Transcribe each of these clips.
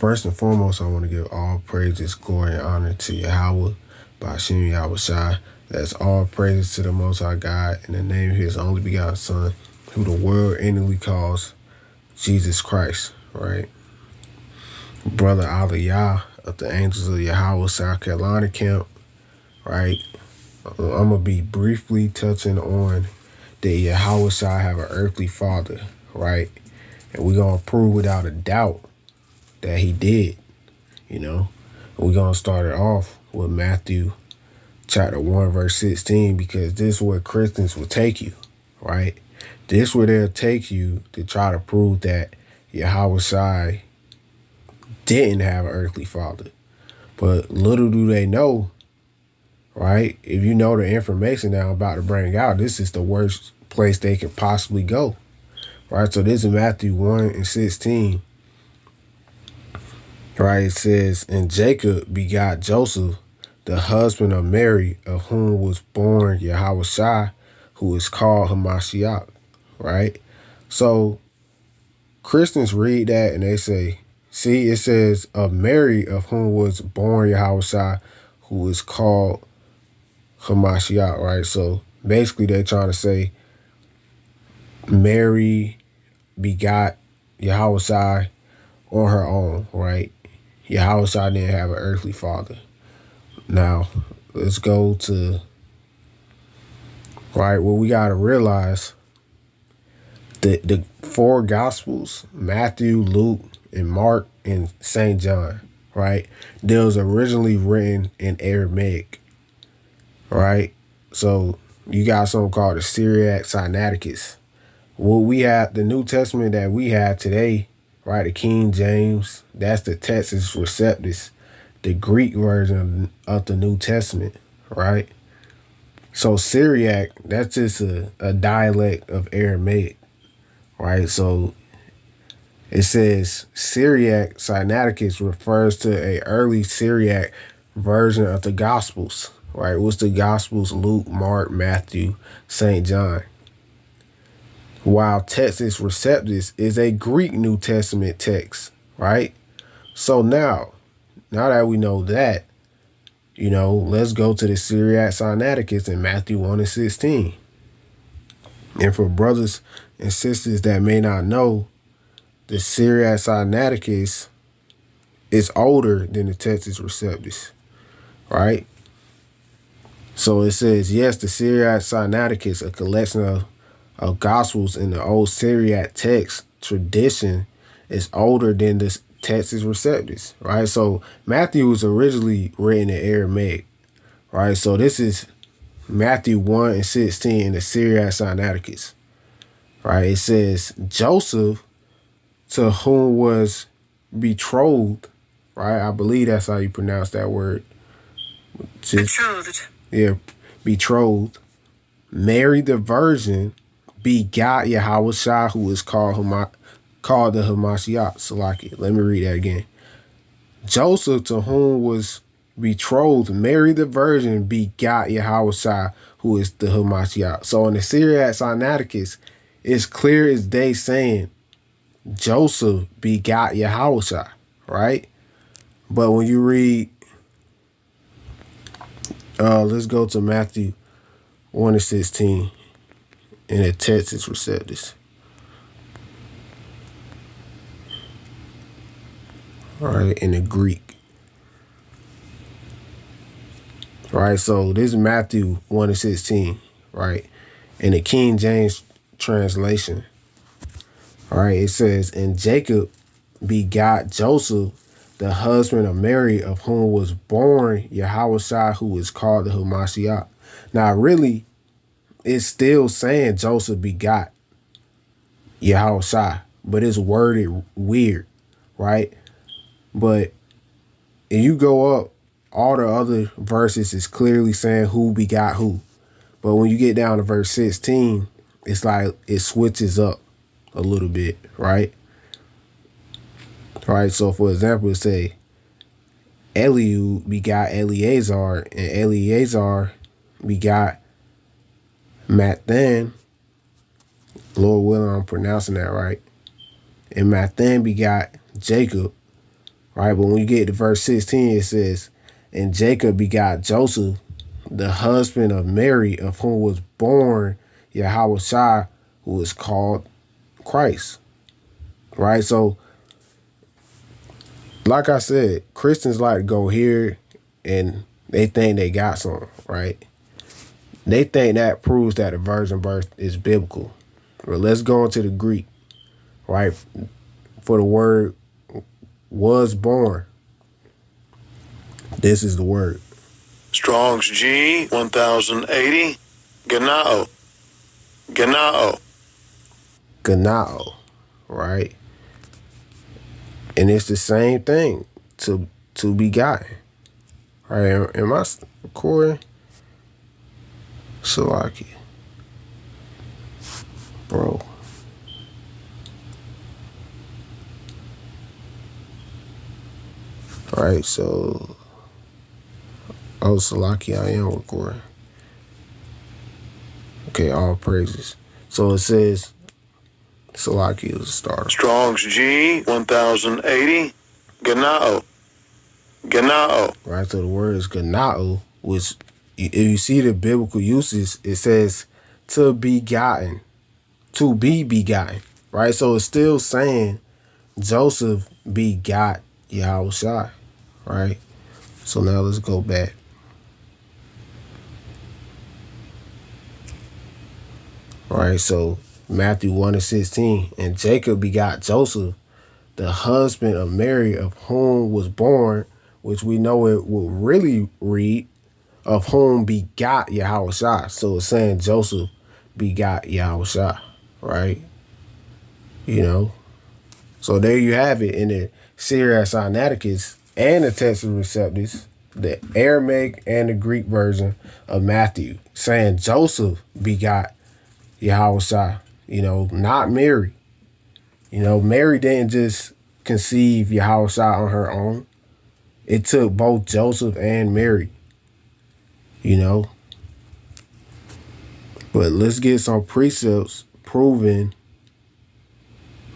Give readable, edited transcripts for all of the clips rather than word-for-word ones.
First and foremost, I want to give all praises, glory, and honor to Yahweh, Bashim YAHAWASHI. That's all praises to the Most High God in the name of His only begotten Son, who the world innately calls Jesus Christ, right? Brother Aliyah of the Angels of Yahweh, South Carolina camp, right? I'm going to be briefly touching on that YAHAWASHI have an earthly father, right? And we're going to prove without a doubt that he did, you know. We're going to start it off with Matthew chapter 1, verse 16, because this is where Christians will take you, right? This is where they'll take you to try to prove that YAHAWASHI didn't have an earthly father. But little do they know, right? If you know the information that I'm about to bring out, this is the worst place they can possibly go, right? So this is Matthew 1 and 16. Right, it says, and Jacob begot Joseph, the husband of Mary, of whom was born YAHAWASHI, who is called Hamashiach, right? So Christians read that and they say, see, it says of Mary, of whom was born YAHAWASHI, who is called Hamashiach, right? So basically they're trying to say Mary begot YAHAWASHI on her own, right? YAHAWASHI didn't have an earthly father. Now, let's go to, right, well, we got to realize that the four Gospels, Matthew, Luke, and Mark, and St. John, right, they was originally written in Aramaic, right? So you got something called the Syriac Sinaiticus. What we have, the New Testament that we have today, right, the King James, that's the Textus Receptus, the Greek version of the New Testament, right? So Syriac, that's just a dialect of Aramaic, right? So it says Syriac Sinaiticus refers to a early Syriac version of the Gospels, right? What's the Gospels? Luke, Mark, Matthew, St. John. While Textus Receptus is a Greek New Testament text, right? So now that we know that, you know, let's go to the Syriac Sinaiticus in Matthew 1 and 16. And for brothers and sisters that may not know, the Syriac Sinaiticus is older than the Textus Receptus, right? So it says, yes, the Syriac Sinaiticus, a collection of Gospels in the old Syriac text tradition, is older than the Textus Receptus, right? So Matthew was originally written in Aramaic, right? So this is Matthew 1 and 16 in the Syriac Sinaiticus, right? It says, Joseph, to whom was betrothed, right? I believe that's how you pronounce that word. Betrothed. Yeah, betrothed. Mary the Virgin begot YAHAWASHI, who is called the Hamashiach. Salaki. Let me read that again. Joseph, to whom was betrothed, Mary the Virgin begot YAHAWASHI, who is the Hamashiach. So in the Syriac Sinaiticus, it's clear as day saying Joseph begot YAHAWASHI, right? But when you read, let's go to Matthew 1 and 16 in the Textus Receptus. All right, in the Greek. All right, so this is Matthew 1 and 16, right? In the King James translation. All right, it says, and Jacob begot Joseph, the husband of Mary, of whom was born YAHAWASHI, who is called the Hamashiach. Now, really, it's still saying Joseph begot YAHAWASHI, but it's worded weird, right? But if you go up, all the other verses is clearly saying who begot who. But when you get down to verse 16, it's like it switches up a little bit, right? Right, so for example, it say Eliud begot Eleazar, and Eleazar begot Mathew. Lord willing, I'm pronouncing that right. And Mathew begot Jacob, right? But when you get to verse 16, it says, and Jacob begot Joseph, the husband of Mary, of whom was born YAHAWASHI, who is called Christ, right? So, like I said, Christians like to go here and they think they got something, right? They think that proves that the virgin birth is biblical. But let's go into the Greek, right? For the word was born. This is the word. Strong's G 1080. Ganao. Ganao. Ganao, right? And it's the same thing, to be gotten. Right? Am I recording? Salaki. Bro. Alright, so Salaki, I am recording. Okay, all praises. So it says Salaki is a starter. Strong's G 1080. Ganao. Ganao. Right, so the word is ganao, which if you see the biblical uses, it says to be begotten, right? So it's still saying Joseph begot Yahushua, right? So now let's go back. All right, so Mathew 1:16, and Jacob begot Joseph, the husband of Mary, of whom was born, which we know it will really read, of whom begot Yahushua. So it's saying Joseph begot Yahushua, right? You know, so there you have it in the Syriac Sinaiticus and the Texas Receptus, the Aramaic and the Greek version of Matthew, saying Joseph begot Yahushua, you know, not Mary. You know, Mary didn't just conceive Yahushua on her own. It took both Joseph and Mary, you know. But let's get some precepts proving.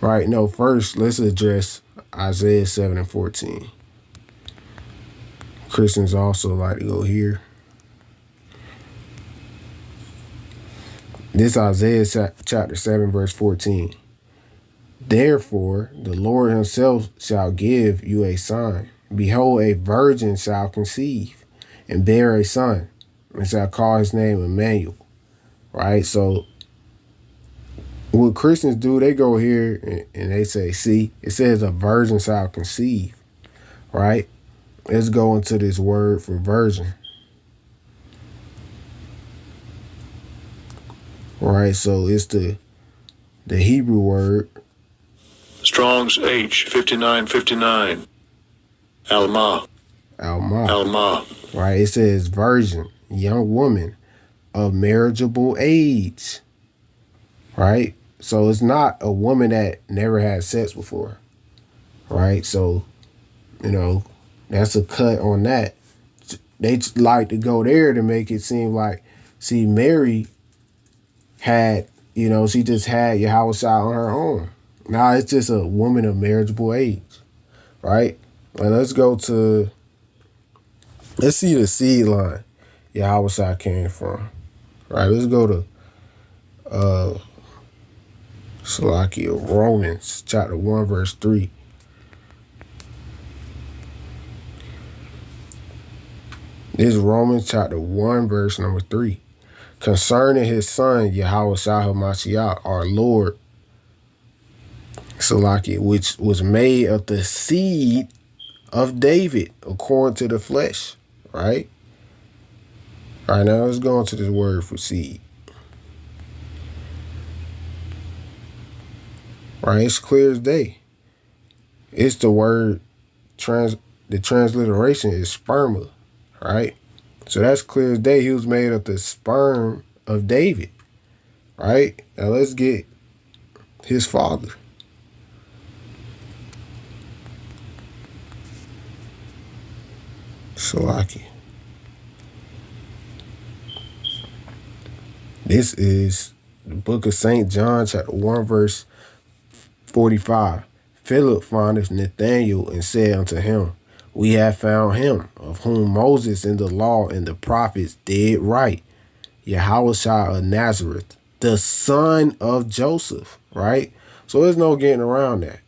Right, no, first let's address Isaiah 7:14. Christians also like to go here. This Isaiah chapter 7, verse 14. Therefore, the Lord himself shall give you a sign. Behold, a virgin shall conceive and bear a son, and shall call his name Emmanuel. Right? So, what Christians do, they go here and they say, see, it says a virgin shall conceive. Right? Let's go into this word for virgin. Right? So, it's the Hebrew word. Strong's H 5959. Alma. Right? It says virgin, young woman of marriageable age. Right? So it's not a woman that never had sex before. Right? So, you know, that's a cut on that. They like to go there to make it seem like, see, Mary had, you know, she just had Yahushua on her own. Now it's just a woman of marriageable age. Right? And let's see the seed line Yahushua came from. Right? Let's go to Romans chapter 1 verse 3. This is Romans chapter 1 verse number 3. Concerning his son Yahushua HaMashiach, our Lord, which was made of the seed of David according to the flesh. Right? All right, now let's go into this word for seed. Right, it's clear as day. It's the word, the transliteration is sperma, right? So that's clear as day. He was made of the sperm of David, right? Now let's get his father. Salaki. This is the book of St. John, chapter 1, verse 45. Philip findeth Nathanael and said unto him, We have found him, of whom Moses in the law and the prophets did write, YAHAWASHI of Nazareth, the son of Joseph, right? So there's no getting around that,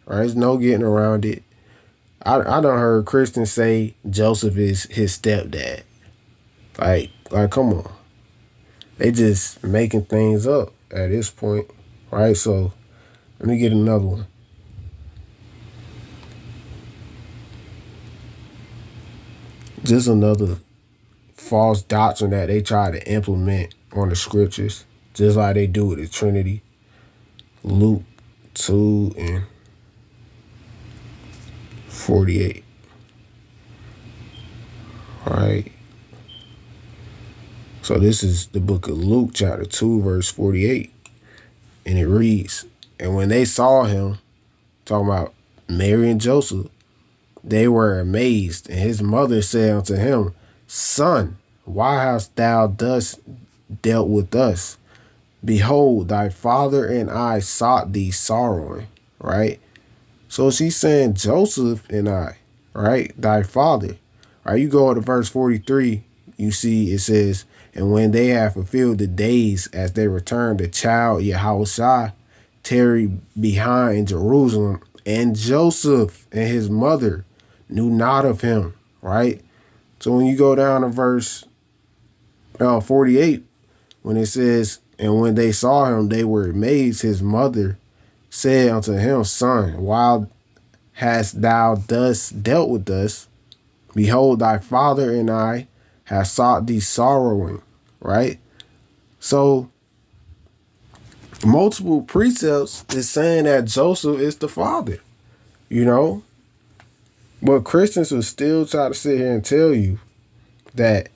right? There's no getting around it. I done heard Christians say Joseph is his stepdad. Like, come on. They just making things up at this point, right? So let me get another one. Just another false doctrine that they try to implement on the scriptures, just like they do with the Trinity. Luke 2 and 48. All right. So this is the book of Luke, chapter 2, verse 48. And it reads, And when they saw him, talking about Mary and Joseph, they were amazed. And his mother said unto him, Son, why hast thou thus dealt with us? Behold, thy father and I sought thee sorrowing, right? So she's saying Joseph and I, right? Thy father. Right? You go to verse 43, you see it says, And when they had fulfilled the days as they returned, the child YAHAWASHI tarried behind in Jerusalem, and Joseph and his mother knew not of him, right? So when you go down to verse 48, when it says, And when they saw him, they were amazed, his mother said unto him, Son, why hast thou thus dealt with us? Behold, thy father and I have sought thee sorrowing, right? So multiple precepts is saying that Joseph is the father, you know? But Christians will still try to sit here and tell you that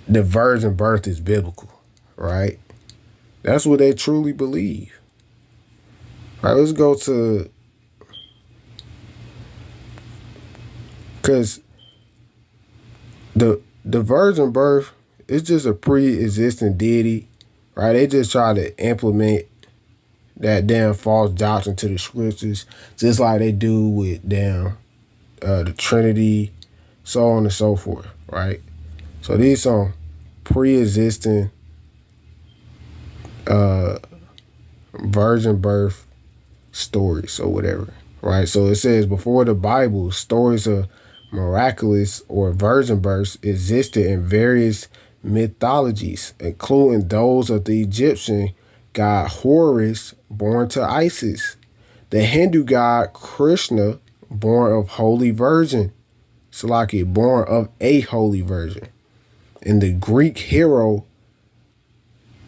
the virgin birth is biblical, right? That's what they truly believe. All right, let's go to, because the virgin birth is just a pre-existing deity, right? They just try to implement that damn false doctrine to the scriptures, just like they do with the Trinity, so on and so forth, right? So these some pre-existing virgin birth stories or whatever, right? So it says before the Bible, stories of miraculous or virgin births existed in various mythologies, including those of the Egyptian god Horus, born to Isis, the Hindu god Krishna, born of Holy Virgin, Salaki, born of a Holy Virgin, and the Greek hero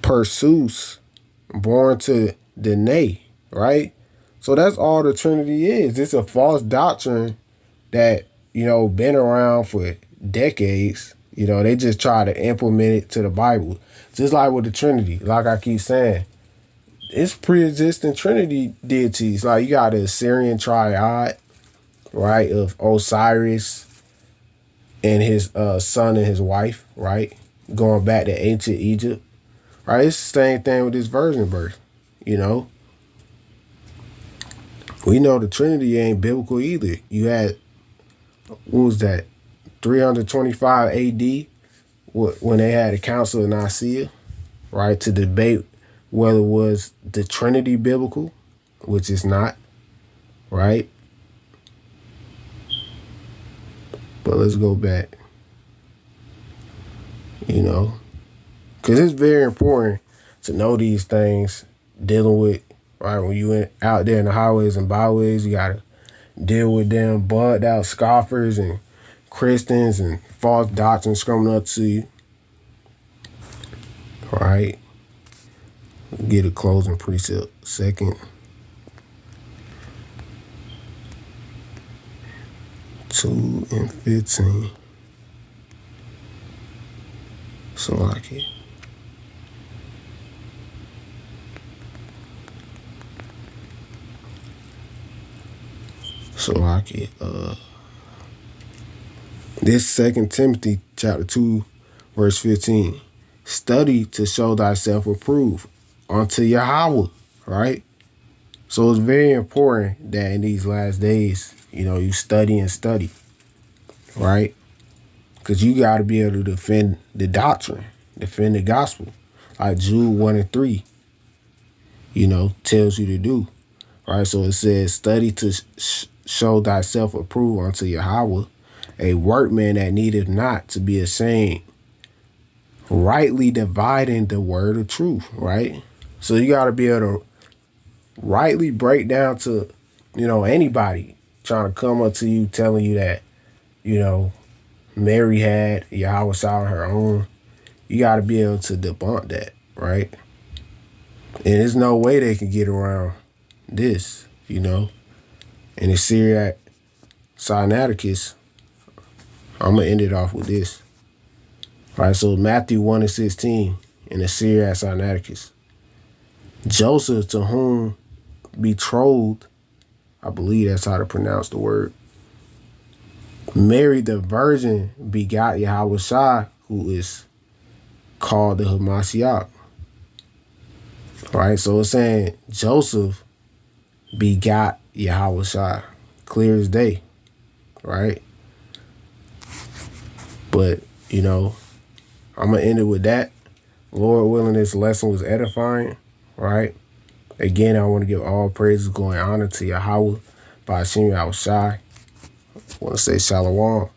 Perseus, born to Danae, right? So that's all the Trinity is. It's a false doctrine that, been around for decades. They just try to implement it to the Bible. Just like with the Trinity, like I keep saying, it's pre-existing Trinity deities. Like you got the Assyrian triad, right, of Osiris and his son and his wife, right, going back to ancient Egypt, right? It's the same thing with this virgin birth, We know the Trinity ain't biblical either. You had, what was that, 325 AD, when they had a council in Nicaea, right, to debate whether it was the Trinity biblical, which is not, right? But let's go back, because it's very important to know these things, dealing with, right, when you out there in the highways and byways, you got to deal with them bugged out scoffers and Christians and false doctrines coming up to you. All right. Get a closing precept. Second. 2 and 15. So like it. This 2 Timothy chapter 2, verse 15. Study to show thyself approved unto Yahweh, right? So it's very important that in these last days, you study and study, right? Because you got to be able to defend the doctrine, defend the gospel. Like Jude 1 and 3, tells you to do. Right? So it says, study to show thyself approved unto Yahweh, a workman that needeth not to be ashamed, rightly dividing the word of truth, right? So you got to be able to rightly break down to, anybody trying to come up to you telling you that, Mary had YAHAWASHI on her own. You got to be able to debunk that, right? And there's no way they can get around this, And the Syriac Sinaiticus, I'm going to end it off with this. All right, so Mathew 1 and 16 in the Syriac Sinaiticus. Joseph, to whom betrothed, I believe that's how to pronounce the word, Mary the virgin begot YAHAWASHI, who is called the Hamashiach. Right, so it's saying Joseph begot YAHAWASHI, clear as day, right? But, I'm going to end it with that. Lord willing, this lesson was edifying, right? Again, I want to give all praises, glory, and honor to Yahweh by Hashem Yahushai. I want to say shalom.